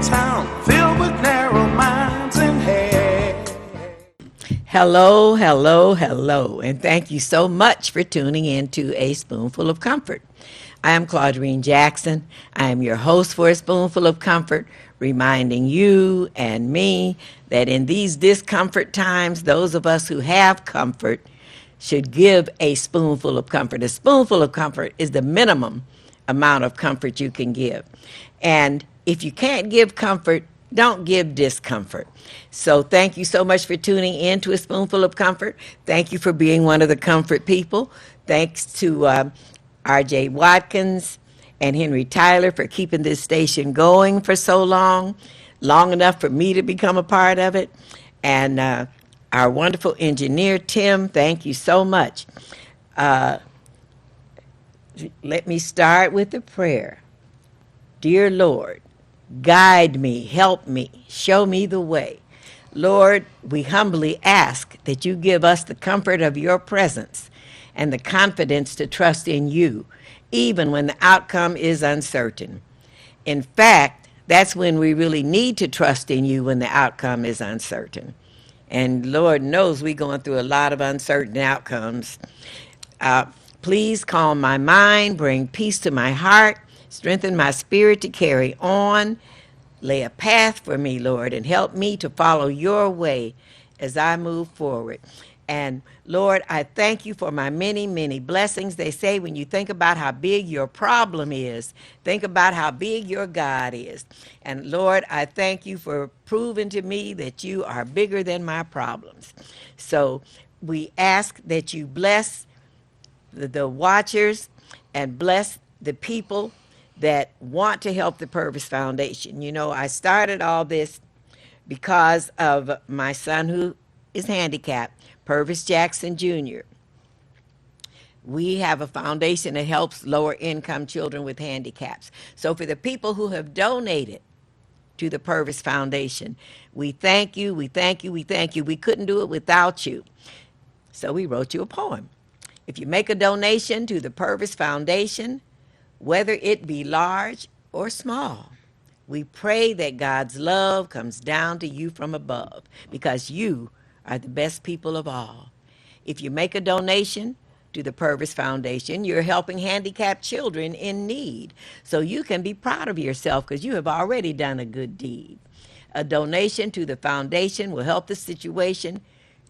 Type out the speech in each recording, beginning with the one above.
town filled with narrow minds and hair. Hello, hello, hello, and thank you so much for tuning in to A Spoonful of Comfort. I am Claudine Jackson. I am your host for A Spoonful of Comfort, reminding you and me that in these discomfort times, those of us who have comfort should give a spoonful of comfort. A spoonful of comfort is the minimum amount of comfort you can give. And if you can't give comfort, don't give discomfort. So thank you so much for tuning in to A Spoonful of Comfort. Thank you for being one of the comfort people. Thanks to R.J. Watkins and Henry Tyler for keeping this station going for so long enough for me to become a part of it. And our wonderful engineer, Tim, thank you so much. Let me start with a prayer. Dear Lord, guide me, help me, show me the way. Lord, we humbly ask that you give us the comfort of your presence and the confidence to trust in you, even when the outcome is uncertain. In fact, that's when we really need to trust in you, when the outcome is uncertain. And Lord knows we're going through a lot of uncertain outcomes. Please calm my mind, bring peace to my heart, strengthen my spirit to carry on. Lay a path for me, Lord, and help me to follow your way as I move forward. And Lord, I thank you for my many, many blessings. They say when you think about how big your problem is, think about how big your God is. And Lord, I thank you for proving to me that you are bigger than my problems. So we ask that you bless the watchers and bless the people that want to help the Purvis Foundation. You know, I started all this because of my son who is handicapped, Purvis Jackson Jr. We have a foundation that helps lower income children with handicaps. So for the people who have donated to the Purvis Foundation, we thank you, we thank you, we thank you. We couldn't do it without you. So we wrote you a poem. If you make a donation to the Purvis Foundation, whether it be large or small, we pray that God's love comes down to you from above, because you are the best people of all. If you make a donation to the Purvis Foundation, you're helping handicapped children in need. So you can be proud of yourself because you have already done a good deed. A donation to the foundation will help the situation.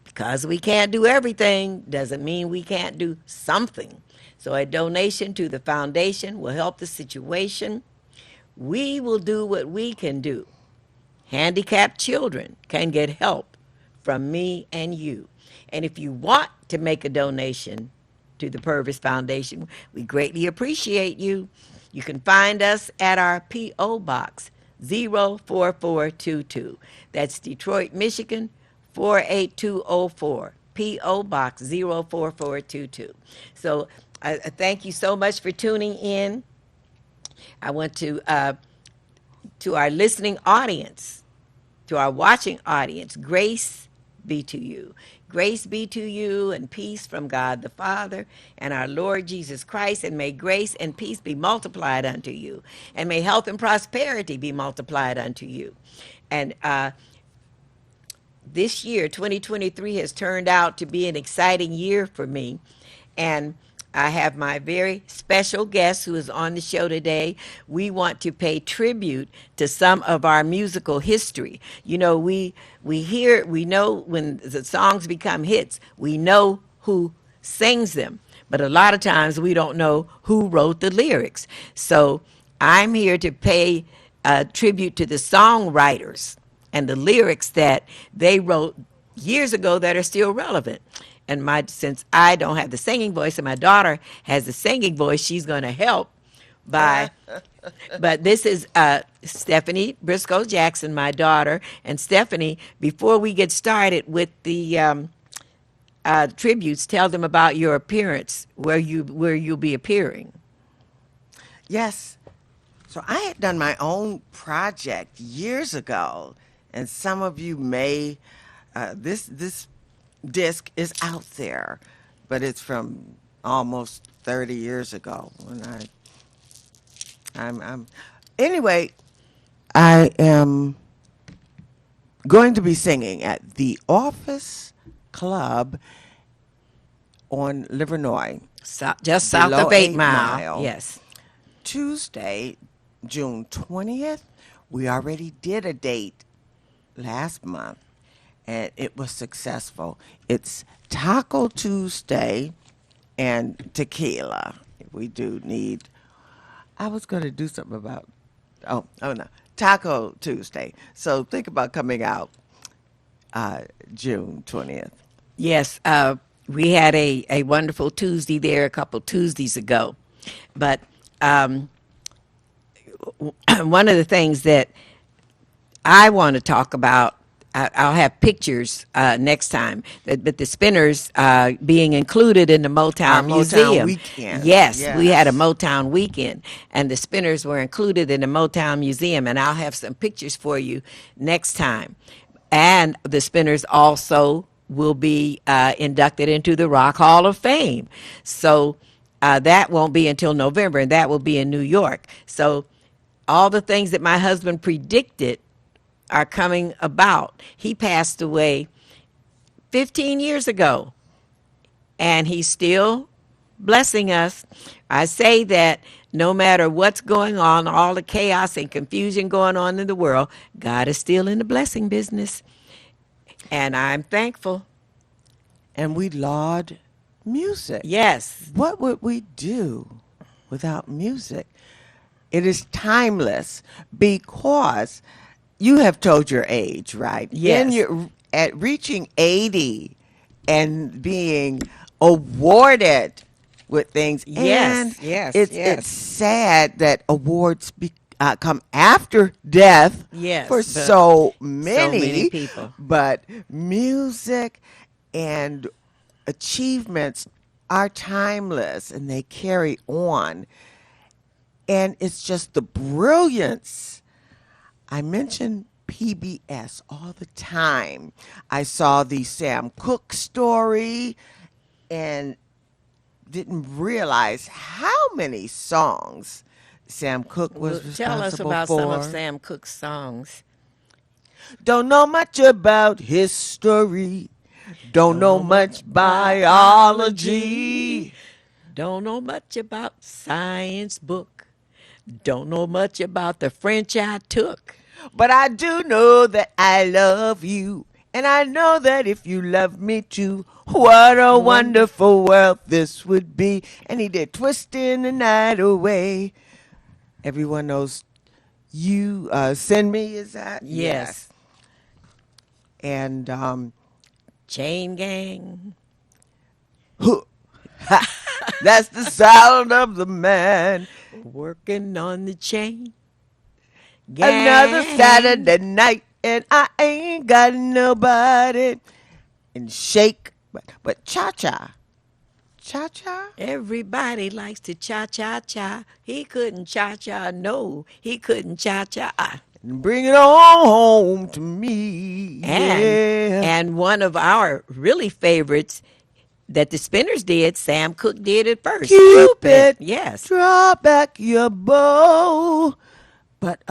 Because we can't do everything doesn't mean we can't do something. So a donation to the foundation will help the situation. We will do what we can do. Handicapped children can get help from me and you. And if you want to make a donation to the Purvis Foundation, we greatly appreciate you. You can find us at our P.O. Box 04422. That's Detroit, Michigan 48204. P.O. Box 04422. So I thank you so much for tuning in. I want to our listening audience, to our watching audience, grace be to you. Grace be to you and peace from God the Father and our Lord Jesus Christ, and may grace and peace be multiplied unto you, and may health and prosperity be multiplied unto you. And this year, 2023, has turned out to be an exciting year for me. And I have my very special guest who is on the show today. We want to pay tribute to some of our musical history. You know, we know when the songs become hits, we know who sings them. But a lot of times we don't know who wrote the lyrics. So I'm here to pay tribute to the songwriters and the lyrics that they wrote years ago that are still relevant. And since I don't have the singing voice and my daughter has the singing voice, she's going to help by. But this is Stephanie Briscoe Jackson, my daughter. And Stephanie, before we get started with the tributes, tell them about your appearance, where you'll be appearing. Yes. So I had done my own project years ago, and some of you may, this disc is out there, but it's from almost 30 years ago when anyway, I am going to be singing at the Office Club on Livernois, Just south below of 8 8 Mile. Mile, Yes. Tuesday, June 20th. We already did a date last month, and it was successful. It's Taco Tuesday and tequila. We do need. I was going to do something about. Oh no, Taco Tuesday. So think about coming out June 20th. Yes. We had a wonderful Tuesday there a couple Tuesdays ago. But one of the things that I want to talk about, I'll have pictures next time, but the Spinners being included in the Our Motown Motown Museum. weekend. Yes, we had a Yes. Motown weekend, and the Spinners were included in the Motown Museum, and I'll have some pictures for you next time. And the Spinners also will be inducted into the Rock Hall of Fame. So that won't be until November, and that will be in New York. So all the things that my husband predicted are coming about. He passed away 15 years ago, and he's still blessing us. I say that no matter what's going on, all the chaos and confusion going on in the world, God is still in the blessing business. And I'm thankful. And we laud music. Yes. What would we do without music? It is timeless because you have told your age, right? Yes. At reaching 80 and being awarded with things. Yes, And yes, it's yes. it's sad that awards come after death Yes, for but so many people. But music and achievements are timeless and they carry on. And it's just the brilliance. I mention PBS all the time. I saw the Sam Cooke story and didn't realize how many songs Sam Cooke was Tell us responsible about for. some of Sam Cooke's songs. Don't know much about history. Don't know much biology. Don't know much about science book. Don't know much about the French I took. But I do know that I love you. And I know that if you love me too, what a wonderful world this would be. And he did Twisting the Night Away. Everyone knows you send me, is that? Yes. And Chain Gang. that's the sound of the man. Working on the chain. Gang. Another Saturday night, and I ain't got nobody. And shake, but cha-cha. Cha-cha? Everybody likes to cha-cha-cha. He couldn't cha-cha, no. He couldn't cha-cha. Bring it on home to me. Yeah. And one of our really favorites that the Spinners did, Sam Cooke did it first. Cupid, Yes. draw back your bow. But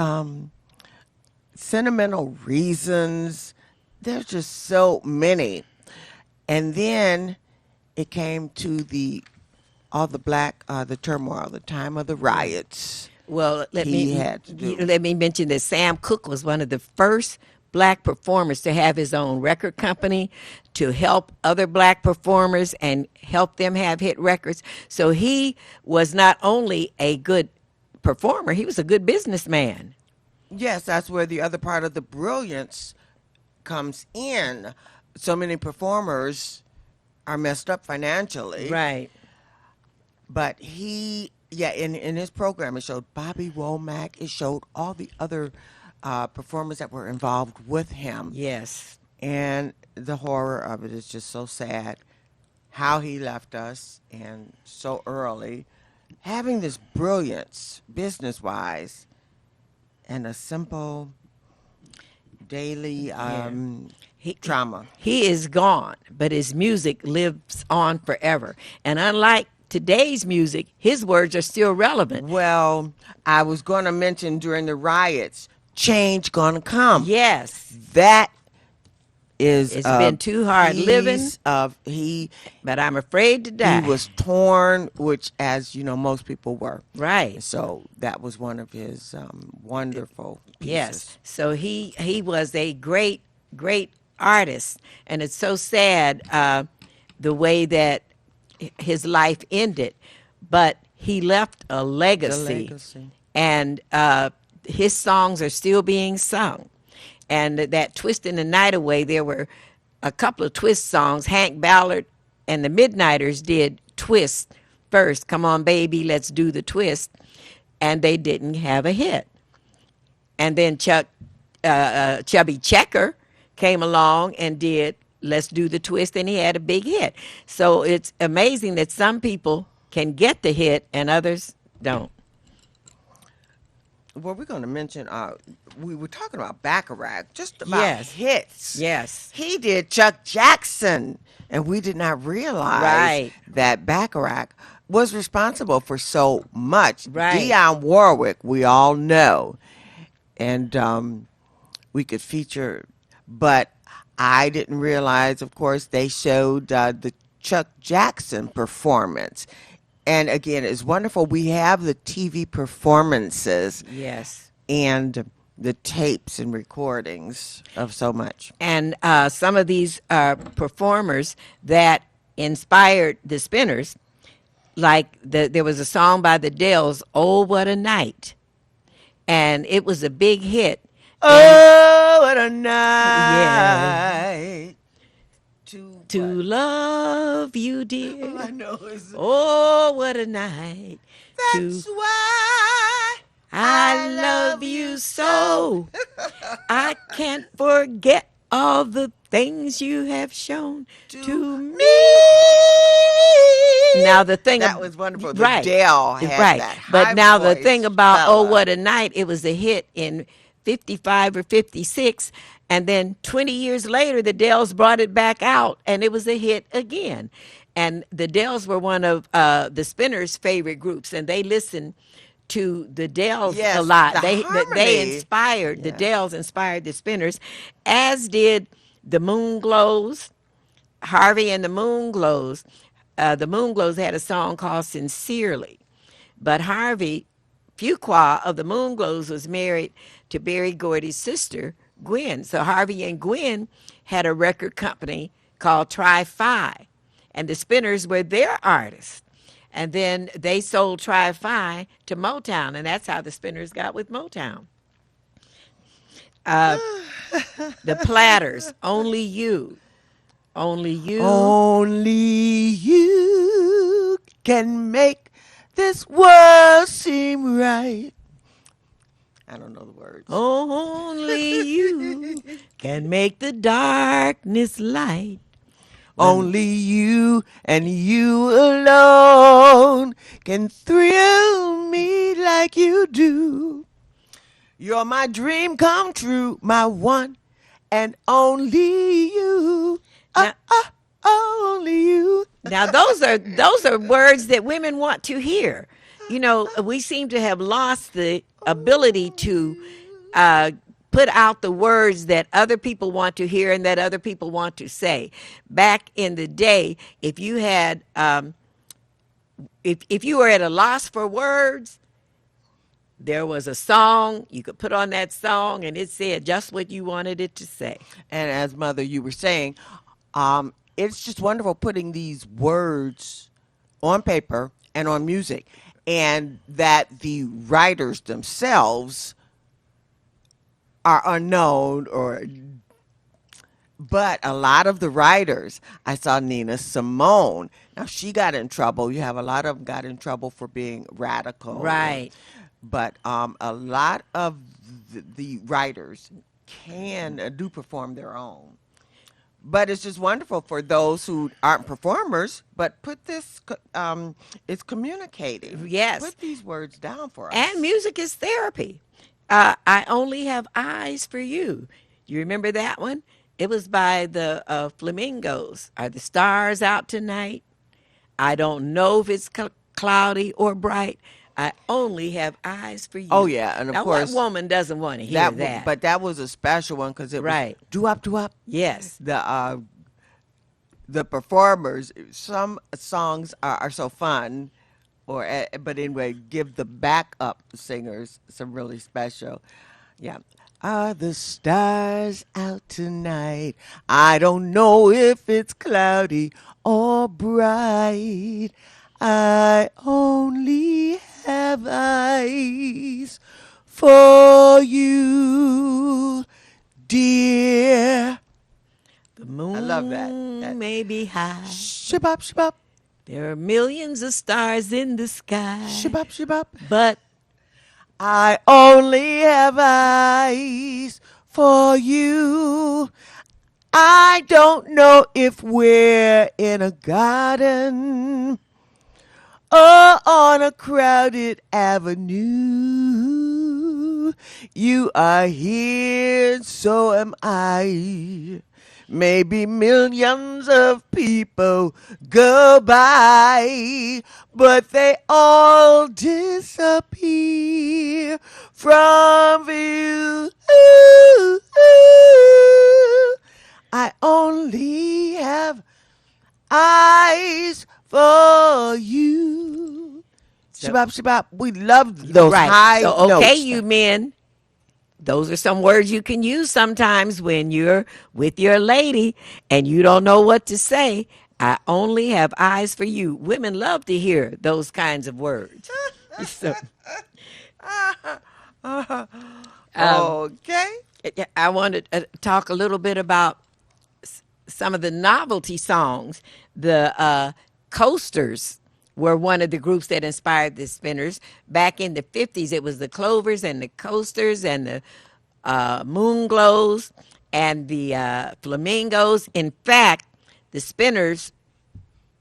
sentimental reasons, there's just so many. And then it came to all the black, the turmoil, the time of the riots. Well, let He had to do. me mention that Sam Cooke was one of the first black performers to have his own record company to help other black performers and help them have hit records. So he was not only a good performer, he was a good businessman. Yes, that's where the other part of the brilliance comes in. So many performers are messed up financially. Right. But in his program, it showed Bobby Womack. It showed all the other performers that were involved with him. Yes. And the horror of it is just so sad. How he left us and so early. Having this brilliance, business-wise, and a simple daily trauma. He is gone, but his music lives on forever. And unlike today's music, his words are still relevant. Well, I was going to mention during the riots, change gonna come? Yes. That is It's a been too hard living, piece of he but I'm afraid to die. was torn, which, as you know, most people were. Right. So that was one of his wonderful Yes. pieces. So he was a great artist, and it's so sad the way that his life ended, but he left a The legacy, legacy. and his songs are still being sung. And that "Twisting the Night Away," there were a couple of twist songs. Hank Ballard and the Midnighters did "Twist" first. Come on, baby, let's do the twist, and they didn't have a hit. And then Chubby Checker came along and did "Let's Do the Twist," and he had a big hit. So it's amazing that some people can get the hit and others don't. Well, we're going to mention, we were talking about Bacharach, just about Yes. hits. Yes. He did Chuck Jackson, and we did not realize Right. that Bacharach was responsible for so much. Right. Dionne Warwick, we all know, and we could feature, but I didn't realize, of course, they showed the Chuck Jackson performance. And again, it's wonderful. We have the TV performances Yes. and the tapes and recordings of so much. And some of these performers that inspired the Spinners, like there was a song by the Dells, "Oh What a Night," and it was a big hit. Oh, what a Yeah. night To love you, dear. I know. Oh, what a night. That's why I love you so. I can't forget all the things you have shown to me. Now the thing That was wonderful. The right, Dell had right. that high But now the voice thing about "Oh fella. What a Night," it was a hit in 55 or 56, and then 20 years later the Dells brought it back out and it was a hit again. And the Dells were one of the Spinners' favorite groups, and they listened to the Dells Yes, a lot. the They harmony. inspired the Yeah. Dells inspired the Spinners, as did the Moonglows, Harvey and the Moonglows. The Moonglows had a song called "Sincerely," but Harvey Fuqua of the Moonglows was married to Berry Gordy's sister, Gwen. So Harvey and Gwen had a record company called Tri-Fi, and the Spinners were their artists. And then they sold Tri-Fi to Motown, and that's how the Spinners got with Motown. The Platters, "Only You." Only you. Only you can make this world seem right. I don't know the words. Only you can make the darkness light. Only you and you alone can thrill me like you do. You're my dream come true, my one and only you. Now- Only you. Now those are words that women want to hear. You know, we seem to have lost the ability to put out the words that other people want to hear and that other people want to say. Back in the day, if you had if you were at a loss for words, there was a song you could put on that song, and it said just what you wanted it to say. And as Mother, you were saying, it's just wonderful putting these words on paper and on music, and that the writers themselves are unknown, but a lot of the writers, I saw Nina Simone. Now she got in trouble. You have a lot of them got in trouble for being radical, Right. But a lot of the writers do perform their own. But it's just wonderful for those who aren't performers, but put this, it's communicating. Yes. Put these words down for us. And music is therapy. I Only Have Eyes for You. You remember that one? It was by the Flamingos. Are the stars out tonight? I don't know if it's cloudy or bright, I only have eyes for you. Oh yeah, and of Now, what course woman doesn't want to hear that? but that was a special one because it was Right. doo up. Yes. The performers, some songs are so fun, but anyway, give the backup singers some really special. Yeah. Are the stars out tonight? I don't know if it's cloudy or bright. I only have eyes for you, dear. The moon I love that. may be high. Shabop, shabop, There are millions of stars in the sky. shabop, shabop. But I only have eyes for you. I don't know if we're in a garden or on a crowded avenue. You are here, so am I. Maybe millions of people go by, but they all disappear from view. Ooh, ooh. I only have eyes for you. Shabab, shabab. We love those high so okay, notes. you men. Those are some words you can use sometimes when you're with your lady and you don't know what to say. I only have eyes for you. Women love to hear those kinds of words. So, Okay. I want to talk a little bit about some of the novelty songs. The Coasters were one of the groups that inspired the Spinners. Back in the 50s, it was the Clovers and the Coasters and the Moonglows and the Flamingos. In fact, the Spinners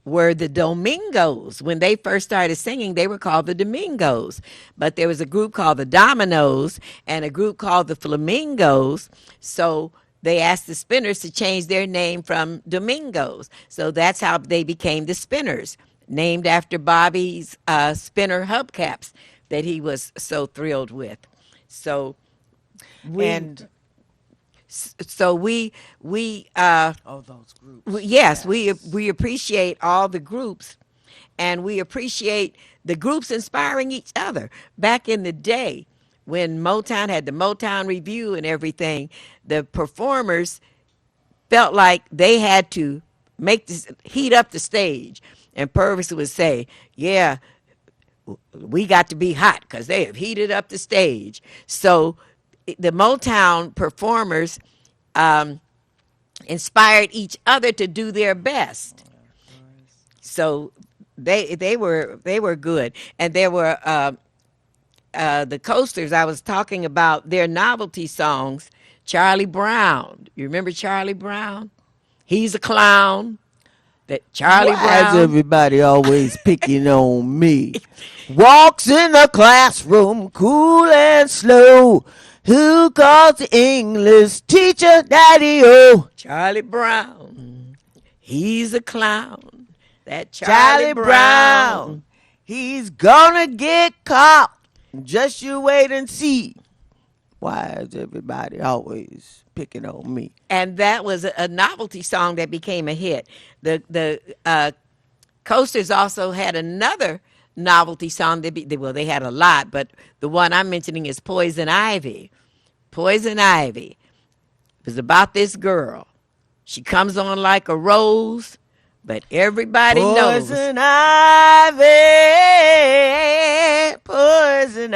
were the Domingos. When they first started singing, they were called the Domingos. But there was a group called the Dominoes and a group called the Flamingos. So they asked the Spinners to change their name from Domingos. So that's how they became the Spinners, named after Bobby's spinner hubcaps that he was so thrilled with. So we those groups. yes, we appreciate all the groups, and we appreciate the groups inspiring each other. Back in the day when Motown had the Motown Review and everything, the performers felt like they had to heat up the stage. And Purvis would say, yeah, we got to be hot because they have heated up the stage. So the Motown performers inspired each other to do their best. So they were good. And there were the Coasters. I was talking about their novelty songs. Charlie Brown. You remember Charlie Brown? He's a clown. That Charlie Why is Brown. everybody always picking on me? Walks in the classroom, cool and slow. Who calls the English teacher Daddy-O? Charlie Brown. He's a clown. That Charlie Brown. He's gonna get caught. Just you wait and see. Why is everybody always picking on me? And that was a novelty song that became a hit. The Coasters also had another novelty song. They had a lot, but the one I'm mentioning is Poison Ivy. Poison Ivy. It was about this girl. She comes on like a rose, but everybody knows. Poison Ivy, Poison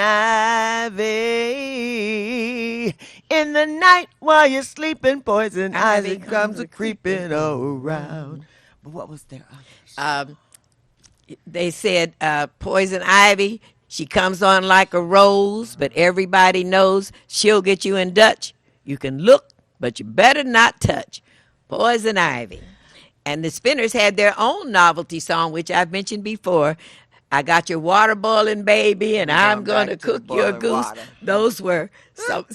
Ivy. In the night while you're sleeping, Poison Ivy comes a creeping around. But what was their others? They said Poison Ivy, she comes on like a rose, but everybody knows she'll get you in Dutch. You can look, but you better not touch. Poison Ivy. And the Spinners had their own novelty song, which I've mentioned before. I got your water boiling, baby, and I'm going to cook your goose. Water. Those were some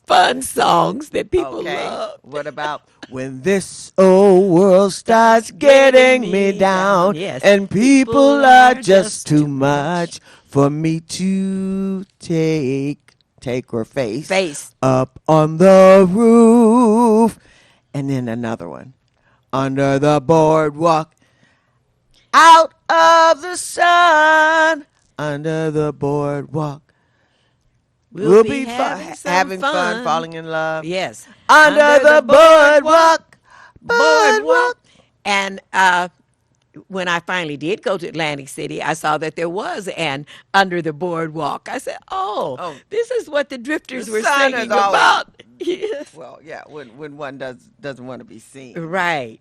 fun songs that people love. What about when this old world starts getting me down, Yes. and people are just too much for me to take her Face. up on the roof. And then another one. Under the boardwalk, out of the sun, under the boardwalk. We'll be having some having fun, fun. falling in love. Yes. Under the boardwalk, boardwalk. And when I finally did go to Atlantic City, I saw that there was an Under the Boardwalk. I said, Oh. this is what the Drifters The were sign has singing always- about. Yes. Well, yeah, when one doesn't want to be seen. Right.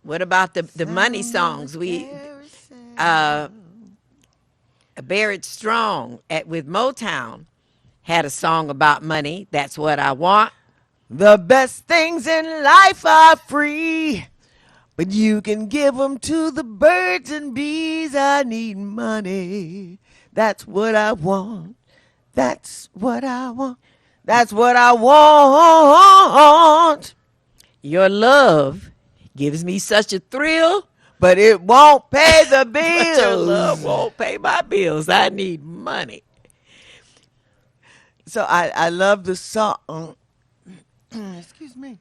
What about the money songs? Barrett Strong with Motown had a song about money. That's what I want. The best things in life are free, but you can give them to the birds and bees. I need money. That's what I want. That's what I want. That's what I want. Your love gives me such a thrill, But it won't pay the bills. but your love won't pay my bills. I need money. So I love the song. Excuse me.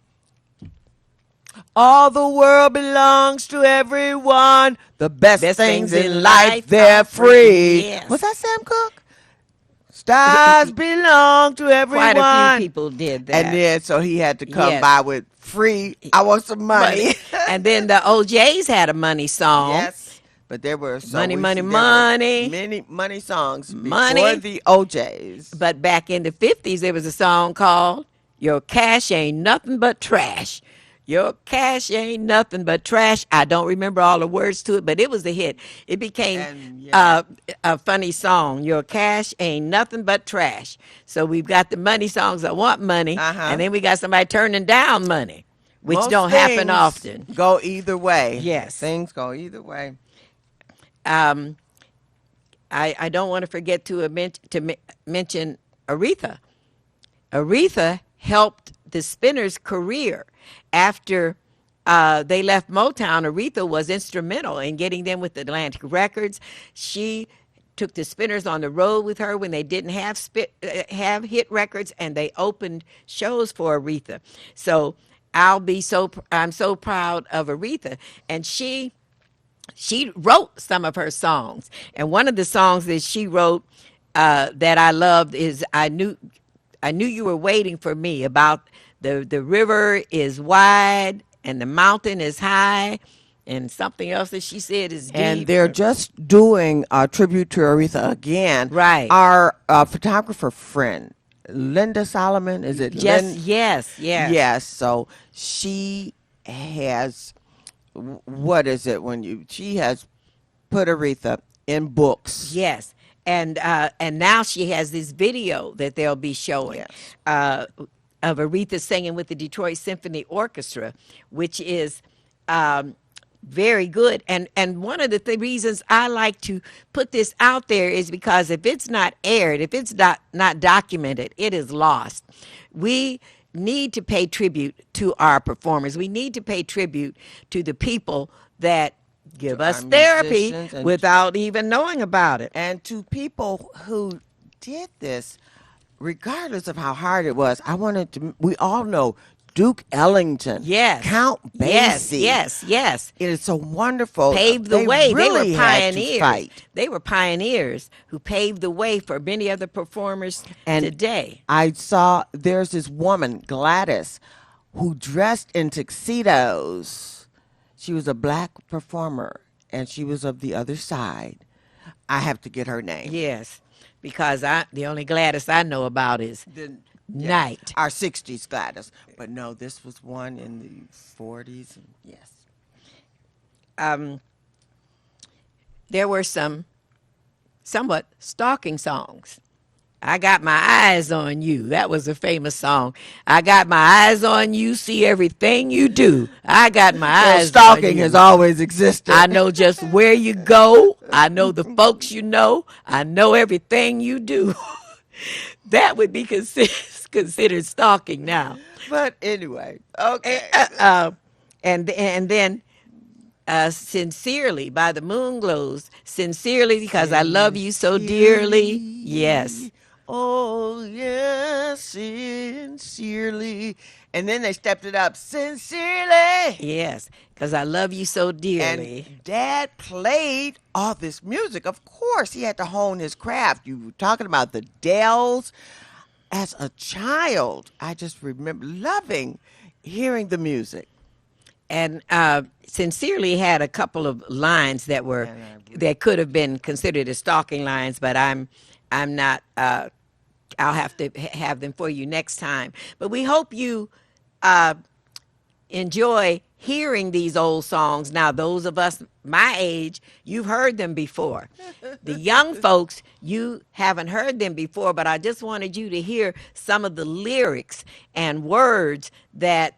All the world belongs to everyone. The best things in life, they're free. Yes. Was that Sam Cooke? Stars belong to everyone. Quite a few people did that. And then so he had to come Yes. by with free. I want some money. And then the OJs had a money song. Yes. But there were Money, money, there were money. many money songs Money. before the OJs. But back in the 50s, there was a song called Your Cash Ain't Nothing But Trash. Your cash ain't nothing but trash. I don't remember all the words to it, but it was a hit. It became And, yeah. a funny song. Your cash ain't nothing but trash. So we've got the money songs that want money, and then we got somebody turning down money, which Most don't happen things often. Go either way. Yes. Things go either way. I don't want to forget to mention Aretha. Aretha helped the Spinners' career after they left Motown. Aretha was instrumental in getting them with Atlantic Records. She took the Spinners on the road with her when they didn't have hit records, and they opened shows for Aretha. So I'm so proud of Aretha, and she wrote some of her songs. And one of the songs that she wrote that I loved is I knew you were waiting for me, about the river is wide and the mountain is high, and something else that she said is deep. And they're just doing a tribute to Aretha again. Right. Our photographer friend, Linda Solomon, is it? Yes. Yes. So she has, what is it she has put Aretha in books. Yes. And now she has this video that they'll be showing of Aretha singing with the Detroit Symphony Orchestra, which is very good. And one of the reasons I like to put this out there is because if it's not aired, if it's not documented, it is lost. We need to pay tribute to our performers. We need to pay tribute to the people that give To us our therapy musicians and- without even knowing about it. And to people who did this, regardless of how hard it was, we all know Duke Ellington. Yes. Count Basie. Yes. It is so wonderful. Paved the way. Really They were had to pioneers. fight. They were pioneers who paved the way for many other performers And today. I saw there's this woman, Gladys, who dressed in tuxedos. She was a black performer, and she was of the other side. I have to get her name. Yes, because the only Gladys I know about is Night. Our 60s Gladys. But no, this was one in the 40s. Yes. There were some somewhat stalking songs. I got my eyes on you. That was a famous song. I got my eyes on you, see everything you do. I got my eyes Stalking on you. has always existed. I know just where you go. I know the folks you know. I know everything you do. That would be considered stalking now. But anyway, okay. And then Sincerely by the Moonglows. Sincerely, because I love you so dearly. Yes. Oh, yes, sincerely. And then they stepped it up, sincerely. Yes, because I love you so dearly. And Dad played all this music. Of course, he had to hone his craft. You were talking about the Dells. As a child, I just remember loving hearing the music. And Sincerely had a couple of lines that were that could have been considered as stalking lines, but I'm not. I'll have to have them for you next time. But we hope you enjoy hearing these old songs. Now, those of us my age, you've heard them before. The young folks, you haven't heard them before, but I just wanted you to hear some of the lyrics and words that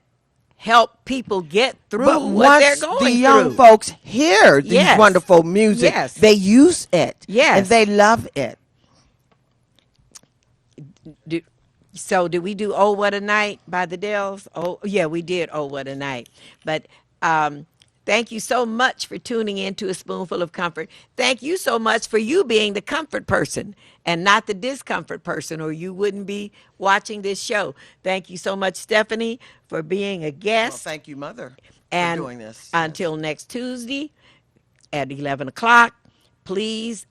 help people get through But what they're once going the young through. folks hear these Yes. wonderful music, Yes. they use it. Yes. And they love it. So did we do "Oh What a Night" by the Dells? Oh yeah, we did "Oh What a Night." But thank you so much for tuning in to A Spoonful of Comfort. Thank you so much for you being the comfort person and not the discomfort person, or you wouldn't be watching this show. Thank you so much, Stephanie, for being a Well, guest. thank you, Mother, And for doing this. until next Tuesday at 11 o'clock, please,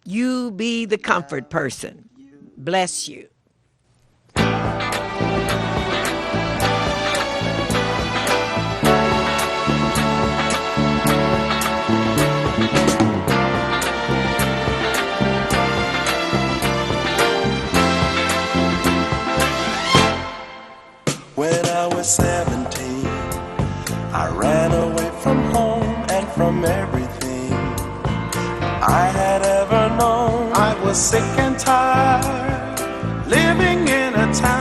you be the comfort person. Bless you. When I was 17, I ran away from home and from everything I had ever known. I was sick and tired, living in a town